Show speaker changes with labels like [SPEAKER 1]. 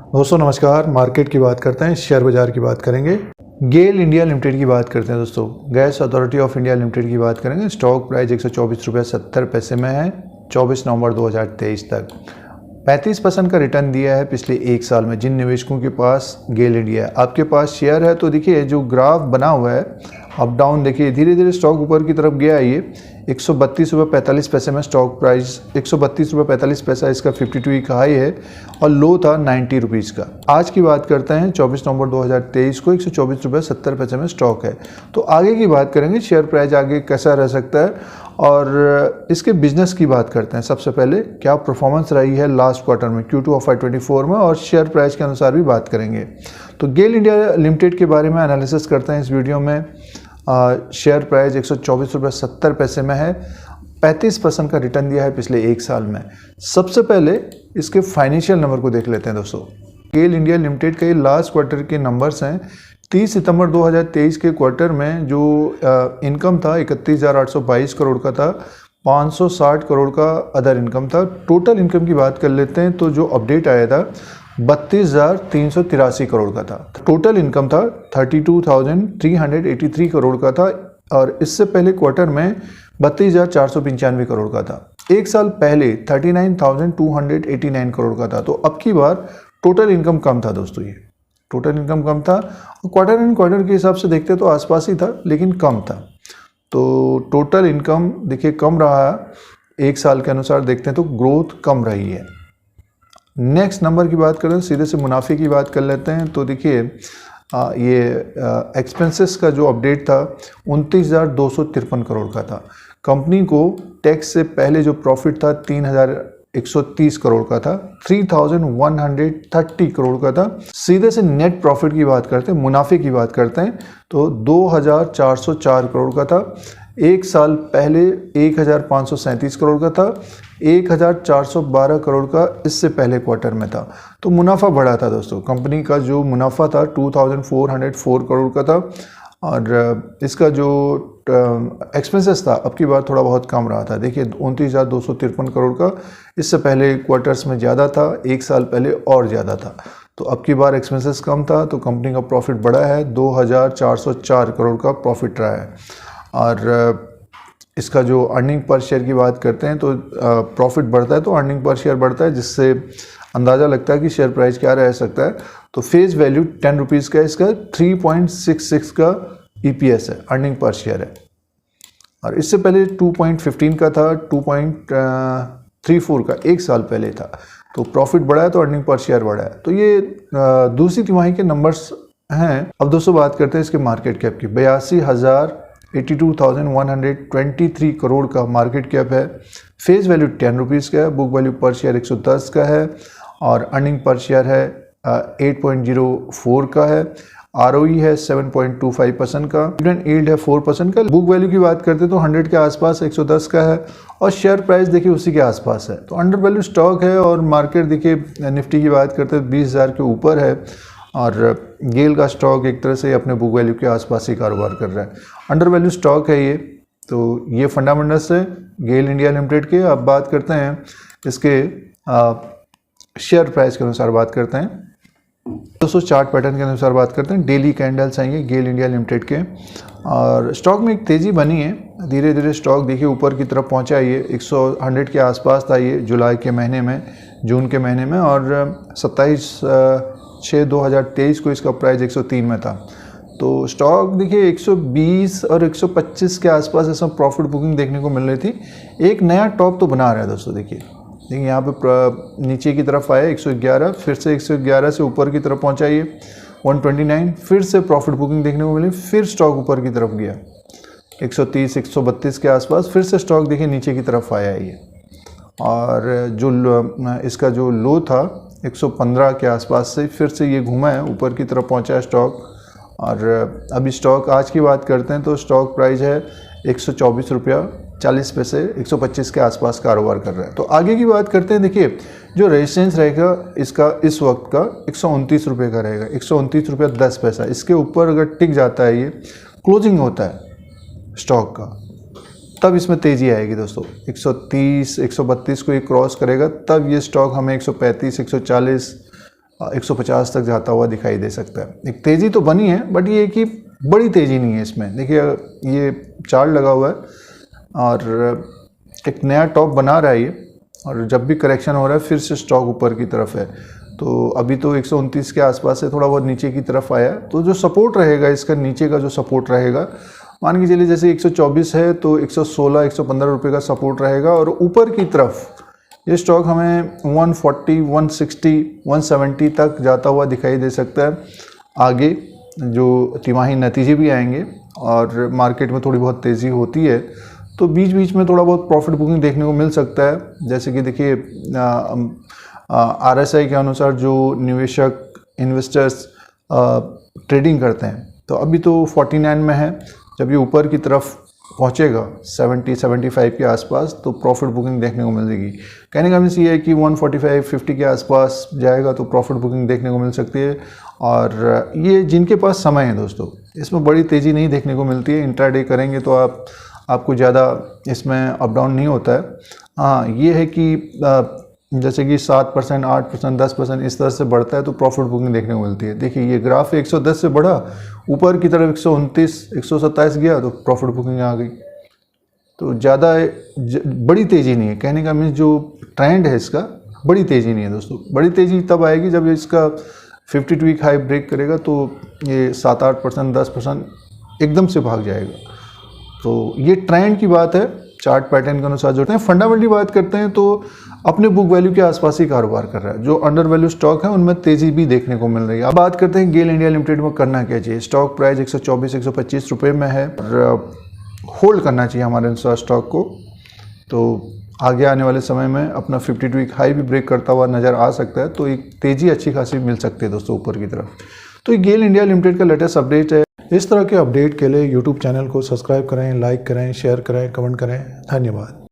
[SPEAKER 1] दोस्तों नमस्कार। मार्केट की बात करते हैं, शेयर बाजार की बात करेंगे। गेल इंडिया लिमिटेड की बात करते हैं दोस्तों। Gas authority of India limited की बात करेंगे। स्टॉक प्राइस 124.70 में है 24 नवंबर 2023 तक। 35% का रिटर्न दिया है पिछले एक साल में। जिन निवेशकों के पास गेल इंडिया है, आपके पास शेयर है तो देखिए जो ग्राफ बना हुआ है अप डाउन, देखिए धीरे धीरे स्टॉक ऊपर की तरफ गया है। ये 132.45 में स्टॉक प्राइस 132.45 इसका 52 वीक हाई है और लो था 90 रुपीज़ का। आज की बात करते हैं 24 नवंबर 2023 को 124.70 में स्टॉक है। तो आगे की बात करेंगे, शेयर प्राइस आगे कैसा रह सकता है और इसके बिजनेस की बात करते हैं। सबसे पहले क्या परफॉर्मेंस रही है लास्ट क्वार्टर में Q2 ऑफ FY24 में, और शेयर प्राइस के अनुसार भी बात करेंगे। तो गेल इंडिया लिमिटेड के बारे में एनालिसिस करते हैं इस वीडियो में। शेयर प्राइस 124.70 में है। 35% का रिटर्न दिया है पिछले एक साल में। सबसे पहले इसके फाइनेंशियल नंबर को देख लेते हैं दोस्तों। गेल इंडिया लिमिटेड के लास्ट क्वार्टर के नंबर्स हैं। 30 सितंबर 2023 के क्वार्टर में जो इनकम था 31,822 करोड़ का था। 560 करोड़ का अदर इनकम था। टोटल इनकम की बात कर लेते हैं तो जो अपडेट आया था 32,383 करोड़ का था। टोटल इनकम था 32,383 करोड़ का था और इससे पहले क्वार्टर में 32,495 करोड़ का था। एक साल पहले 39,289 करोड़ का था। तो अब की बार टोटल इनकम कम था दोस्तों। ये टोटल इनकम कम था। क्वार्टर इन क्वार्टर के हिसाब से देखते तो आसपास ही था लेकिन कम था। तो टोटल इनकम देखिए कम रहा। एक साल के अनुसार देखते हैं तो ग्रोथ कम रही है। नेक्स्ट नंबर की बात करें, सीधे से मुनाफे की बात कर लेते हैं। तो देखिए ये एक्सपेंसेस का जो अपडेट था 29,253 करोड़ का था। कंपनी को टैक्स से पहले जो प्रॉफिट था 3,130 करोड़ का था। 3,130 करोड़ का था। सीधे से नेट प्रॉफिट की बात करते हैं, मुनाफे की बात करते हैं तो 2,404 करोड़ का था। एक साल पहले 1,537 करोड़ का था। 1,412 करोड़ का इससे पहले क्वार्टर में था। तो मुनाफा बढ़ा था दोस्तों। कंपनी का जो मुनाफा था 2,404 करोड़ का था और इसका जो एक्सपेंसेस था अब की बार थोड़ा बहुत कम रहा था। देखिए 29,253 करोड़ का, इससे पहले क्वार्टर्स में ज़्यादा था, एक साल पहले और ज़्यादा था। तो अब की बार एक्सपेंसेस कम था तो कंपनी का प्रॉफिट बढ़ा है। 2,404 करोड़ का प्रॉफिट रहा है। और इसका जो अर्निंग पर शेयर की बात करते हैं तो प्रॉफिट बढ़ता है तो अर्निंग पर शेयर बढ़ता है, जिससे अंदाज़ा लगता है कि शेयर प्राइस क्या रह सकता है। तो फेस वैल्यू 10 रुपीज़ का, इसका 3.66 का EPS है, अर्निंग पर शेयर है। और इससे पहले 2.15 का था, 2.34 का एक साल पहले था। तो प्रॉफिट बढ़ा है तो अर्निंग पर शेयर बढ़ा है। तो ये दूसरी तिमाही के नंबर्स हैं। अब दोस्तों बात करते हैं इसके मार्केट कैप की। 82,123 करोड़ का मार्केट कैप है। फेस वैल्यू 10 रुपीज़ का है। बुक वैल्यू पर शेयर 110 का है और अर्निंग पर शेयर है 8.04 का है। ROE है 7.25% का। डिविडेंड यील्ड है 4% का। बुक वैल्यू की बात करते तो 100 के आसपास 110 का है और शेयर प्राइस देखिए उसी के आसपास है। तो अंडर वैल्यू स्टॉक है और मार्केट देखिए निफ्टी की बात करते तो 20,000 के ऊपर है और गेल का स्टॉक एक तरह से अपने बुक वैल्यू के आसपास ही कारोबार कर रहा है। अंडर वैल्यू स्टॉक है ये। तो ये फंडामेंटल्स है गेल इंडिया लिमिटेड के। अब बात करते हैं इसके शेयर प्राइस के अनुसार बात करते हैं दोस्तों। चार्ट पैटर्न के अनुसार बात करते हैं। डेली कैंडल्स आएंगे गेल इंडिया लिमिटेड के और स्टॉक में एक तेज़ी बनी है। धीरे धीरे स्टॉक देखिए ऊपर की तरफ पहुंचा है। ये 100 के आसपास था ये जुलाई के महीने में, जून के महीने में, और 27/6/2023 को इसका प्राइस 103 में था। तो स्टॉक देखिए 120 और 125 के आसपास ऐसा प्रॉफिट बुकिंग देखने को मिल रही थी। एक नया टॉप तो बना रहा है दोस्तों। देखिए यहाँ पे नीचे की तरफ आया 111, फिर से 111 से ऊपर की तरफ पहुँचा ये 129, फिर से प्रॉफिट बुकिंग देखने को मिली। फिर स्टॉक ऊपर की तरफ गया 130 132 के आसपास, फिर से स्टॉक देखिए नीचे की तरफ आया है ये। और जो इसका जो लो था 115 के आसपास से फिर से ये घूमा है, ऊपर की तरफ पहुंचा है स्टॉक। और अभी स्टॉक आज की बात करते हैं तो स्टॉक प्राइस है 124.40 पैसे, 125 के आसपास कारोबार कर रहा है। तो आगे की बात करते हैं। देखिए जो रेजिस्टेंस रहेगा इसका इस वक्त का 129 रुपये का रहेगा, 129.10 रुपये। इसके ऊपर अगर टिक जाता है, ये क्लोजिंग होता है स्टॉक का, तब इसमें तेज़ी आएगी दोस्तों। 130 132 को ये क्रॉस करेगा तब ये स्टॉक हमें 135 140 150 तक जाता हुआ दिखाई दे सकता है। एक तेज़ी तो बनी है, बट ये कि बड़ी तेज़ी नहीं है इसमें। देखिए ये चार्ट लगा हुआ है और एक नया टॉप बना रहा है ये, और जब भी करेक्शन हो रहा है फिर से स्टॉक ऊपर की तरफ है। तो अभी तो 129 के आसपास से थोड़ा बहुत नीचे की तरफ आया, तो जो सपोर्ट रहेगा इसका, नीचे का जो सपोर्ट रहेगा, मान के चलिए जैसे 124 है तो 116 115 रुपये का सपोर्ट रहेगा, और ऊपर की तरफ ये स्टॉक हमें 140 160 170 तक जाता हुआ दिखाई दे सकता है। आगे जो तिमाही नतीजे भी आएंगे और मार्केट में थोड़ी बहुत तेज़ी होती है, तो बीच बीच में थोड़ा बहुत प्रॉफिट बुकिंग देखने को मिल सकता है। जैसे कि देखिए RSI के अनुसार जो निवेशक इन्वेस्टर्स ट्रेडिंग करते हैं, तो अभी तो 49 में है। जब ये ऊपर की तरफ पहुंचेगा 70-75 के आसपास, तो प्रॉफिट बुकिंग देखने को मिलेगी। कहने का मीन्स ये है कि 145-50 के आसपास जाएगा तो प्रॉफिट बुकिंग देखने को मिल सकती है। और ये जिनके पास समय है दोस्तों, इसमें बड़ी तेज़ी नहीं देखने को मिलती है। इंट्राडे करेंगे तो आपको ज़्यादा इसमें अप डाउन नहीं होता है। हाँ, ये है कि जैसे कि 7%, 8%, 10% इस तरह से बढ़ता है तो प्रॉफिट बुकिंग देखने को मिलती है। देखिए ये ग्राफ 110 से बढ़ा, ऊपर की तरफ 129 127 गया तो प्रॉफिट बुकिंग आ गई। तो ज़्यादा बड़ी तेज़ी नहीं है। कहने का मीन्स जो ट्रेंड है इसका, बड़ी तेज़ी नहीं है दोस्तों। बड़ी तेज़ी तब आएगी जब इसका 52 वीक हाई ब्रेक करेगा, तो ये 7-8%, 10% एकदम से भाग जाएगा। तो ये ट्रेंड की बात है, चार्ट पैटर्न के अनुसार जोड़ते हैं। फंडामेंटली बात करते हैं तो अपने बुक वैल्यू के आसपास ही कारोबार कर रहा है। जो अंडर वैल्यू स्टॉक है उनमें तेजी भी देखने को मिल रही है। अब बात करते हैं गेल इंडिया लिमिटेड में करना क्या चाहिए। स्टॉक प्राइस 124-125 रुपये में है और होल्ड करना चाहिए हमारे अनुसार स्टॉक को। तो आगे आने वाले समय में अपना 52 वीक हाई भी ब्रेक करता हुआ नज़र आ सकता है, तो एक तेज़ी अच्छी खासी मिल सकती है दोस्तों ऊपर की तरफ। तो ये गेल इंडिया लिमिटेड का लेटेस्ट अपडेट है। इस तरह के अपडेट के लिए यूट्यूब चैनल को सब्सक्राइब करें, लाइक करें, शेयर करें, कमेंट करें। धन्यवाद।